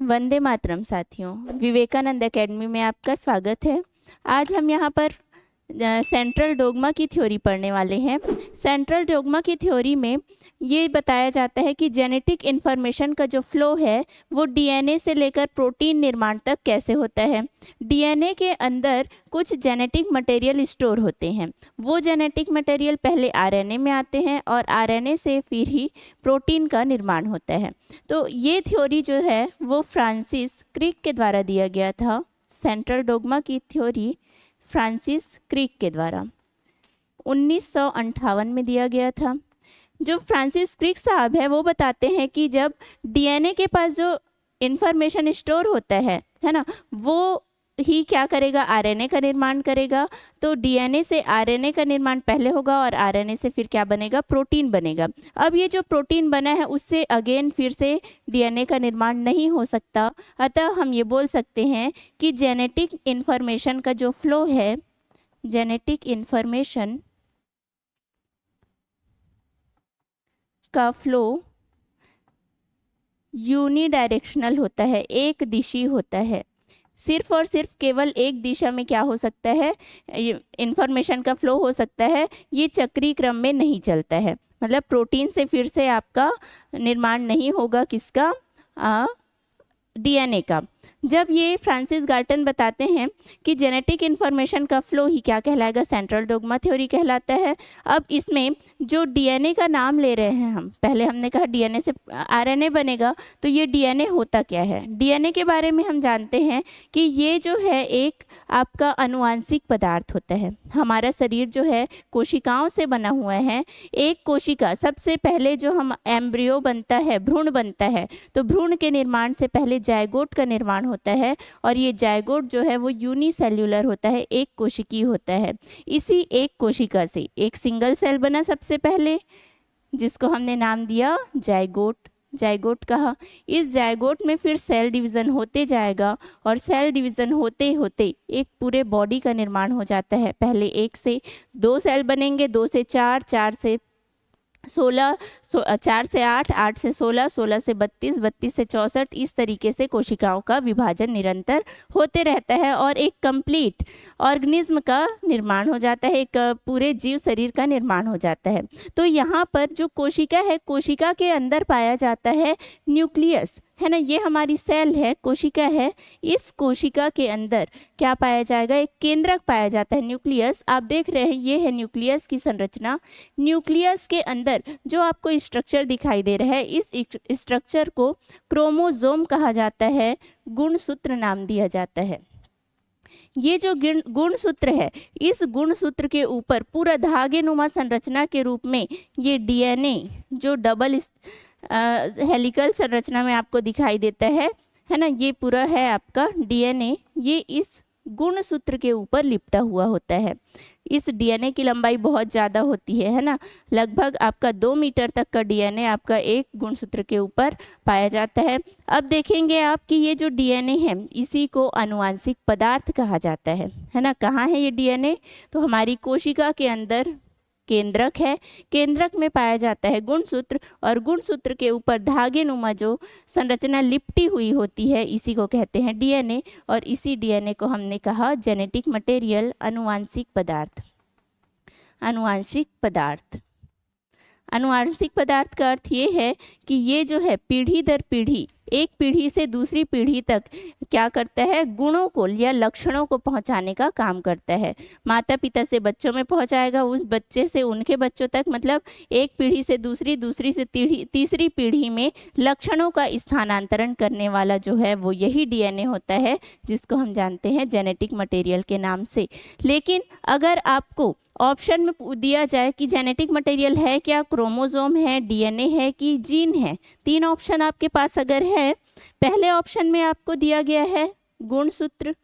वंदे मातरम साथियों, विवेकानंद एकेडमी में आपका स्वागत है। आज हम यहाँ पर सेंट्रल डोग्मा की थ्योरी पढ़ने वाले हैं। सेंट्रल डोग्मा की थ्योरी में ये बताया जाता है कि जेनेटिक इन्फॉर्मेशन का जो फ्लो है वो डीएनए से लेकर प्रोटीन निर्माण तक कैसे होता है। डीएनए के अंदर कुछ जेनेटिक मटेरियल स्टोर होते हैं। वो जेनेटिक मटेरियल पहले आरएनए में आते हैं और आरएनए से फिर ही प्रोटीन का निर्माण होता है। तो ये थ्योरी जो है वो फ्रांसिस क्रिक के द्वारा दिया गया था। सेंट्रल डोग्मा की थ्योरी फ्रांसिस क्रिक के द्वारा 1958 में दिया गया था। जो फ्रांसिस क्रिक साहब है वो बताते हैं कि जब डीएनए के पास जो इंफॉर्मेशन स्टोर होता है ना, वो ही क्या करेगा, आरएनए का निर्माण करेगा। तो डीएनए से आरएनए का निर्माण पहले होगा और आरएनए से फिर क्या बनेगा, प्रोटीन बनेगा। अब ये जो प्रोटीन बना है उससे अगेन फिर से डीएनए का निर्माण नहीं हो सकता। अतः हम ये बोल सकते हैं कि जेनेटिक इन्फॉर्मेशन का जो फ्लो है, जेनेटिक इन्फॉर्मेशन का फ्लो यूनिडायरेक्शनल होता है, एक दिशी होता है। सिर्फ और सिर्फ केवल एक दिशा में क्या हो सकता है, इंफॉर्मेशन का फ्लो हो सकता है। ये चक्रीय क्रम में नहीं चलता है। मतलब प्रोटीन से फिर से आपका निर्माण नहीं होगा, किसका, डीएनए का। जब ये फ्रांसिस गाल्टन बताते हैं कि जेनेटिक इन्फॉर्मेशन का फ्लो ही क्या कहलाएगा, सेंट्रल डोग्मा थ्योरी कहलाता है। अब इसमें जो डीएनए का नाम ले रहे हैं हम, पहले हमने कहा डीएनए से आरएनए बनेगा, तो ये डीएनए होता क्या है। डीएनए के बारे में हम जानते हैं कि ये जो है एक आपका अनुवांशिक पदार्थ होता है। हमारा शरीर जो है कोशिकाओं से बना हुआ है। एक कोशिका, सबसे पहले जो हम एम्ब्रियो बनता है, भ्रूण बनता है, तो भ्रूण के निर्माण से पहले जायगोट का निर्माण होता है। और ये जायगोट जो है वो यूनिसेल्युलर होता है, एक कोशिकीय होता है। इसी एक कोशिका से एक सिंगल सेल बना सबसे पहले, जिसको हमने नाम दिया जायगोट, जायगोट कहा। इस जायगोट में फिर सेल डिवीज़न होते जाएगा और सेल डिवीज़न होते होते एक पूरे बॉडी का निर्माण हो जाता है। पहले 1 से 2 सेल बनेंगे, 2 से 4, 4 से 16, 4 से 8, 8 से 16, 16 से 32, 32 से 64, इस तरीके से कोशिकाओं का विभाजन निरंतर होते रहता है और एक कंप्लीट ऑर्गेनिज्म का निर्माण हो जाता है, एक पूरे जीव शरीर का निर्माण हो जाता है। तो यहाँ पर जो कोशिका है, कोशिका के अंदर पाया जाता है न्यूक्लियस, है ना। ये हमारी सेल है, कोशिका है। इस कोशिका के अंदर क्या पाया जाएगा, एक केंद्रक पाया जाता है, न्यूक्लियस। आप देख रहे हैं ये है न्यूक्लियस की संरचना। न्यूक्लियस के अंदर जो आपको स्ट्रक्चर दिखाई दे रहा है, इस स्ट्रक्चर को क्रोमोसोम कहा जाता है, गुणसूत्र नाम दिया जाता है। ये जो गुणसूत्र है, इस गुणसूत्र के ऊपर पूरा धागे नुमा संरचना के रूप में ये डीएनए जो डबल हेलिकल संरचना में आपको दिखाई देता है ना, ये पूरा है आपका डीएनए। ये इस गुणसूत्र के ऊपर लिपटा हुआ होता है। इस डीएनए की लंबाई बहुत ज़्यादा होती है ना। लगभग आपका 2 मीटर तक का डीएनए आपका एक गुणसूत्र के ऊपर पाया जाता है। अब देखेंगे आप कि ये जो डीएनए है, इसी को आनुवांशिक पदार्थ कहा जाता है ना। कहाँ है ये डीएनए, तो हमारी कोशिका के अंदर केंद्रक है। केंद्रक में पाया जाता है गुणसूत्र, और गुणसूत्र के ऊपर धागे नुमा जो संरचना लिपटी हुई होती है, इसी को कहते हैं डीएनए। और इसी डीएनए को हमने कहा जेनेटिक मटेरियल, अनुवांशिक पदार्थ। अनुवांशिक पदार्थ, अनुवांशिक पदार्थ का अर्थ ये है कि ये जो है पीढ़ी दर पीढ़ी, एक पीढ़ी से दूसरी पीढ़ी तक क्या करता है, गुणों को या लक्षणों को पहुंचाने का काम करता है। माता पिता से बच्चों में पहुंचाएगा, उस बच्चे से उनके बच्चों तक, मतलब एक पीढ़ी से दूसरी, दूसरी से तीसरी पीढ़ी में लक्षणों का स्थानांतरण करने वाला जो है वो यही डीएनए होता है, जिसको हम जानते हैं जेनेटिक मटेरियल के नाम से। लेकिन अगर आपको ऑप्शन में दिया जाए कि जेनेटिक मटेरियल है क्या, क्रोमोसोम है, डीएनए है कि जीन है, 3 ऑप्शन आपके पास अगर है, पहले ऑप्शन में आपको दिया गया है गुणसूत्र,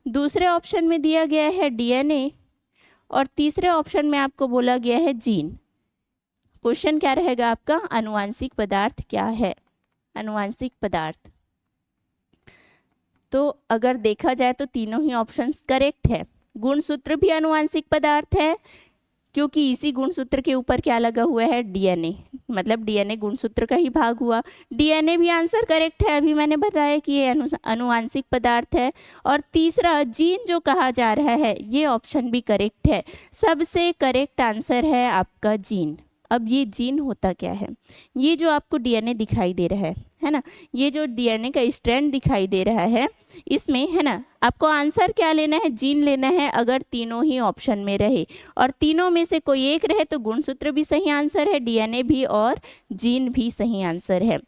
दूसरे ऑप्शन में दिया गया है डीएनए, और तीसरे ऑप्शन में आपको बोला गया है जीन। क्वेश्चन क्या रहेगा आपका, अनुवांशिक पदार्थ क्या है, अनुवांशिक पदार्थ। तो अगर देखा जाए तो तीनों ही ऑप्शंस करेक्ट है। गुणसूत्र भी अनुवांशिक पदार्थ है, क्योंकि इसी गुणसूत्र के ऊपर क्या लगा हुआ है, डीएनए, मतलब डीएनए गुणसूत्र का ही भाग हुआ। डीएनए भी आंसर करेक्ट है, अभी मैंने बताया कि ये अनुवांशिक पदार्थ है। और तीसरा जीन जो कहा जा रहा है, ये ऑप्शन भी करेक्ट है। सबसे करेक्ट आंसर है आपका जीन। अब ये जीन होता क्या है, ये जो आपको डीएनए दिखाई दे रहा है ना, ये जो डीएनए का स्ट्रैंड दिखाई दे रहा है, इसमें है ना आपको आंसर क्या लेना है, जीन लेना है। अगर तीनों ही ऑप्शन में रहे और तीनों में से कोई एक रहे तो गुणसूत्र भी सही आंसर है, डीएनए भी और जीन भी सही आंसर है।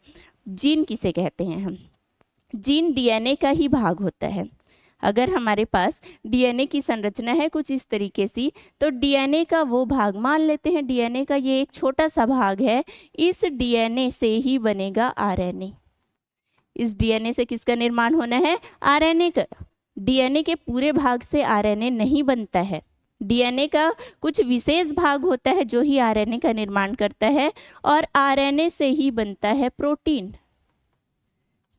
जीन किसे कहते हैं हम, जीन डीएनए का ही भाग होता है। अगर हमारे पास डीएनए की संरचना है कुछ इस तरीके से, तो डीएनए का वो भाग मान लेते हैं, डीएनए का ये एक छोटा सा भाग है, इस डीएनए से ही बनेगा आरएनए। इस डीएनए से किसका निर्माण होना है, आरएनए का। डीएनए के पूरे भाग से आरएनए नहीं बनता है, डीएनए का कुछ विशेष भाग होता है जो ही आरएनए का निर्माण करता है, और आरएनए से ही बनता है प्रोटीन।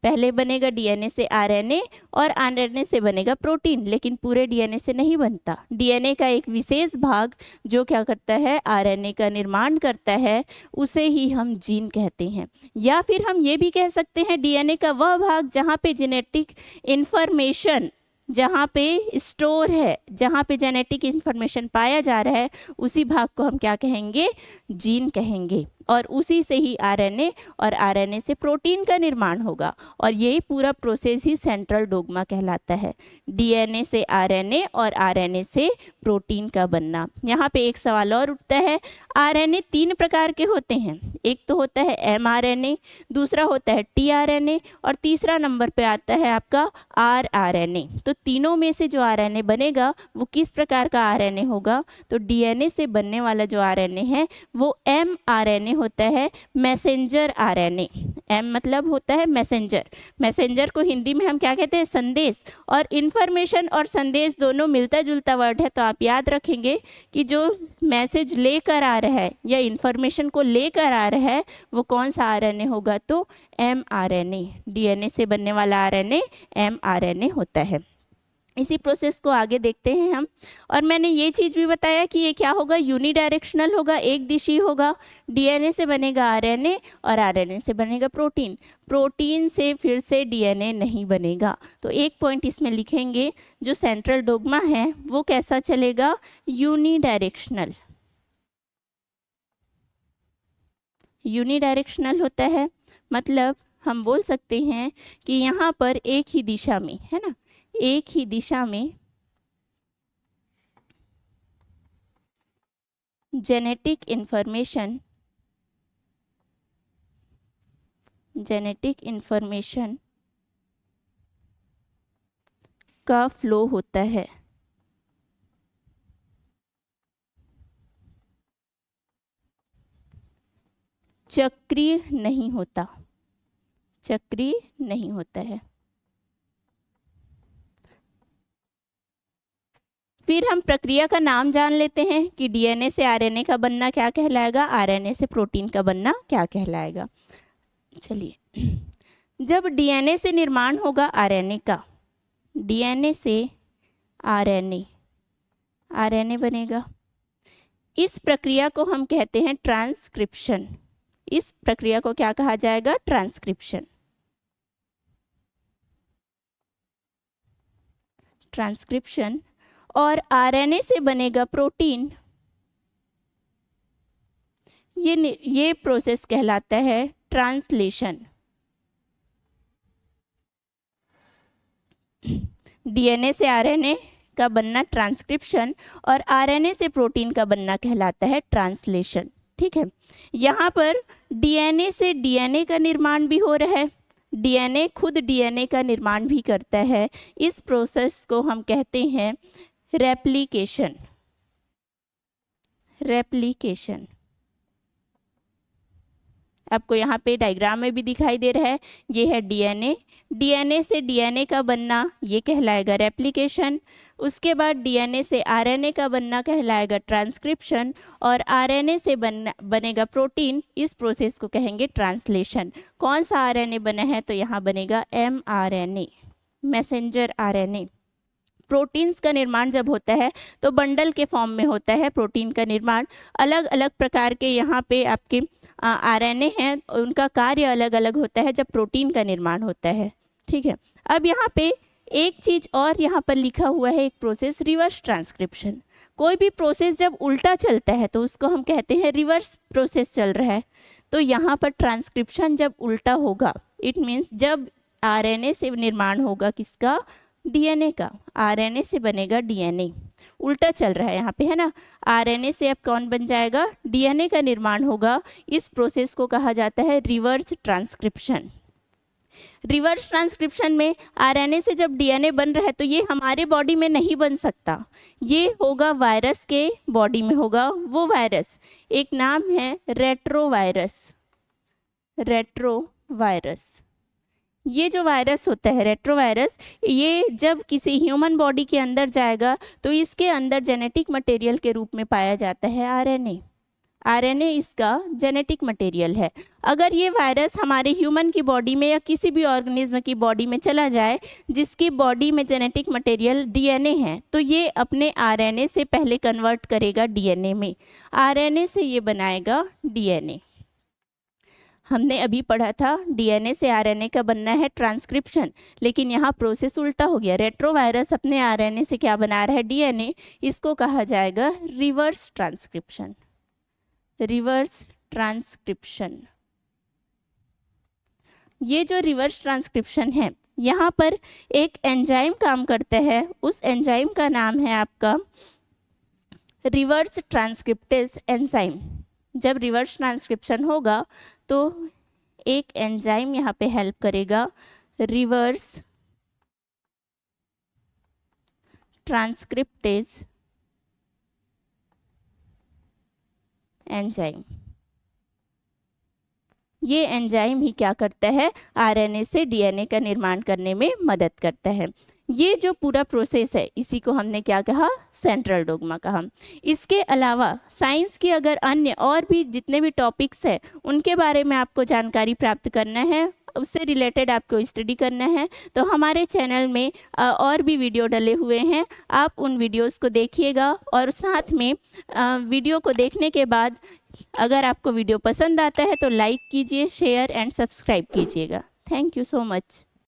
पहले बनेगा डीएनए से आरएनए और आरएनए से बनेगा प्रोटीन, लेकिन पूरे डीएनए से नहीं बनता। डीएनए का एक विशेष भाग जो क्या करता है, आरएनए का निर्माण करता है, उसे ही हम जीन कहते हैं। या फिर हम ये भी कह सकते हैं डीएनए का वह भाग जहाँ पे जेनेटिक इन्फॉर्मेशन, जहाँ पे स्टोर है, जहाँ पे जेनेटिक इन्फॉर्मेशन पाया जा रहा है, उसी भाग को हम क्या कहेंगे, जीन कहेंगे। और उसी से ही आरएनए और आरएनए से प्रोटीन का निर्माण होगा। और यही पूरा प्रोसेस ही सेंट्रल डोग्मा कहलाता है, डीएनए से आरएनए और आरएनए से प्रोटीन का बनना। यहाँ पे एक सवाल और उठता है, आरएनए 3 प्रकार के होते हैं, एक तो होता है एमआरएनए, दूसरा होता है टीआरएनए, और तीसरा नंबर पे आता है आपका आरआरएनए। तो तीनों में से जो आरएनए बनेगा वो किस प्रकार का आरएनए होगा, तो डीएनए से बनने वाला जो आरएनए है वो एमआरएनए होता है, मैसेंजर आरएनए। एम मतलब होता है मैसेंजर, मैसेंजर को हिंदी में हम क्या कहते हैं, संदेश। और इन्फॉर्मेशन और संदेश दोनों मिलता जुलता वर्ड है, तो आप याद रखेंगे कि जो मैसेज लेकर आ रहा है या इन्फॉर्मेशन को लेकर आ रहा है वो कौन सा आरएनए होगा, तो एमआरएनए। डीएनए से बनने वाला आरएनए एमआरएनए होता है। इसी प्रोसेस को आगे देखते हैं हम। और मैंने ये चीज़ भी बताया कि ये क्या होगा, यूनिडायरेक्शनल होगा, एक दिशी होगा। डीएनए से बनेगा आरएनए और आरएनए से बनेगा प्रोटीन, प्रोटीन से फिर से डीएनए नहीं बनेगा। तो एक पॉइंट इसमें लिखेंगे, जो सेंट्रल डोग्मा है वो कैसा चलेगा, यूनिडायरेक्शनल। यूनिडायरेक्शनल होता है, मतलब हम बोल सकते हैं कि यहाँ पर एक ही दिशा में, है ना, एक ही दिशा में जेनेटिक इंफॉर्मेशन का फ्लो होता है। चक्रीय नहीं होता, चक्रीय नहीं होता है। फिर हम प्रक्रिया का नाम जान लेते हैं कि डीएनए से आरएनए का बनना क्या कहलाएगा, आरएनए से प्रोटीन का बनना क्या कहलाएगा। चलिए, जब डीएनए से निर्माण होगा आरएनए का, डीएनए से आरएनए, आरएनए बनेगा। इस प्रक्रिया को हम कहते हैं ट्रांसक्रिप्शन। इस प्रक्रिया को क्या कहा जाएगा, ट्रांसक्रिप्शन। ट्रांसक्रिप्शन। और आरएनए से बनेगा प्रोटीन। ये प्रोसेस कहलाता है ट्रांसलेशन। डीएनए से आरएनए का बनना ट्रांसक्रिप्शन और आरएनए से प्रोटीन का बनना कहलाता है ट्रांसलेशन। ठीक है, यहाँ पर डीएनए से डीएनए का निर्माण भी हो रहा है, डीएनए खुद डीएनए का निर्माण भी करता है। इस प्रोसेस को हम कहते हैं रेप्लिकेशन। रेप्लिकेशन आपको यहाँ पे डायग्राम में भी दिखाई दे रहा है, ये है डीएनए। डीएनए से डीएनए का बनना ये कहलाएगा रेप्लिकेशन। उसके बाद डीएनए से आरएनए का बनना कहलाएगा ट्रांसक्रिप्शन और आरएनए से बनेगा प्रोटीन। इस प्रोसेस को कहेंगे ट्रांसलेशन। कौन सा आरएनए बना है, तो यहाँ बनेगा एमआरएनए, मैसेंजर आरएनए। प्रोटीन्स का निर्माण जब होता है तो बंडल के फॉर्म में होता है प्रोटीन का निर्माण। अलग अलग प्रकार के यहाँ पे आपके आरएनए हैं, उनका कार्य अलग अलग होता है जब प्रोटीन का निर्माण होता है। ठीक है, अब यहाँ पे एक चीज़ और यहाँ पर लिखा हुआ है, एक प्रोसेस रिवर्स ट्रांसक्रिप्शन। कोई भी प्रोसेस जब उल्टा चलता है तो उसको हम कहते हैं रिवर्स प्रोसेस चल रहा है। तो यहाँ पर ट्रांसक्रिप्शन जब उल्टा होगा, इट मीन्स जब आरएनए से निर्माण होगा किसका, डीएनए का, आरएनए से बनेगा डीएनए, उल्टा चल रहा है यहाँ पे, है ना। आरएनए से अब कौन बन जाएगा, डीएनए का निर्माण होगा। इस प्रोसेस को कहा जाता है रिवर्स ट्रांसक्रिप्शन। रिवर्स ट्रांसक्रिप्शन में आरएनए से जब डीएनए बन रहा है तो ये हमारे बॉडी में नहीं बन सकता, ये होगा वायरस के बॉडी में होगा। वो वायरस, एक नाम है रेट्रोवायरस। रेट्रोवायरस, ये जो वायरस होता है रेट्रोवायरस, ये जब किसी ह्यूमन बॉडी के अंदर जाएगा तो इसके अंदर जेनेटिक मटेरियल के रूप में पाया जाता है आरएनए। आरएनए इसका जेनेटिक मटेरियल है। अगर ये वायरस हमारे ह्यूमन की बॉडी में या किसी भी ऑर्गेनिज्म की बॉडी में चला जाए जिसकी बॉडी में जेनेटिक मटेरियल डीएनए है, तो ये अपने आरएनए से पहले कन्वर्ट करेगा डीएनए में, आरएनए से ये बनाएगा डीएनए। हमने अभी पढ़ा था डीएनए से आरएनए का बनना है ट्रांसक्रिप्शन, लेकिन यहाँ प्रोसेस उल्टा हो गया। रेट्रोवायरस अपने आरएनए से क्या बना रहा है, डीएनए, इसको कहा जाएगा रिवर्स ट्रांसक्रिप्शन। रिवर्स ट्रांसक्रिप्शन, ये जो रिवर्स ट्रांसक्रिप्शन है यहाँ पर एक एंजाइम काम करता है, उस एंजाइम का नाम है आपका रिवर्स ट्रांसक्रिप्टेज एंजाइम। जब रिवर्स ट्रांसक्रिप्शन होगा तो एक एंजाइम यहाँ पे हेल्प करेगा, रिवर्स ट्रांसक्रिप्टेज एंजाइम। ये एंजाइम ही क्या करता है, आरएनए से डीएनए का निर्माण करने में मदद करता है। ये जो पूरा प्रोसेस है इसी को हमने क्या कहा, सेंट्रल डोग्मा कहा। इसके अलावा साइंस की अगर अन्य और भी जितने भी टॉपिक्स हैं उनके बारे में आपको जानकारी प्राप्त करना है, उससे रिलेटेड आपको स्टडी करना है, तो हमारे चैनल में और भी वीडियो डले हुए हैं, आप उन वीडियोस को देखिएगा। और साथ में वीडियो को देखने के बाद अगर आपको वीडियो पसंद आता है तो लाइक कीजिए, शेयर एंड सब्सक्राइब कीजिएगा। Thank you so much.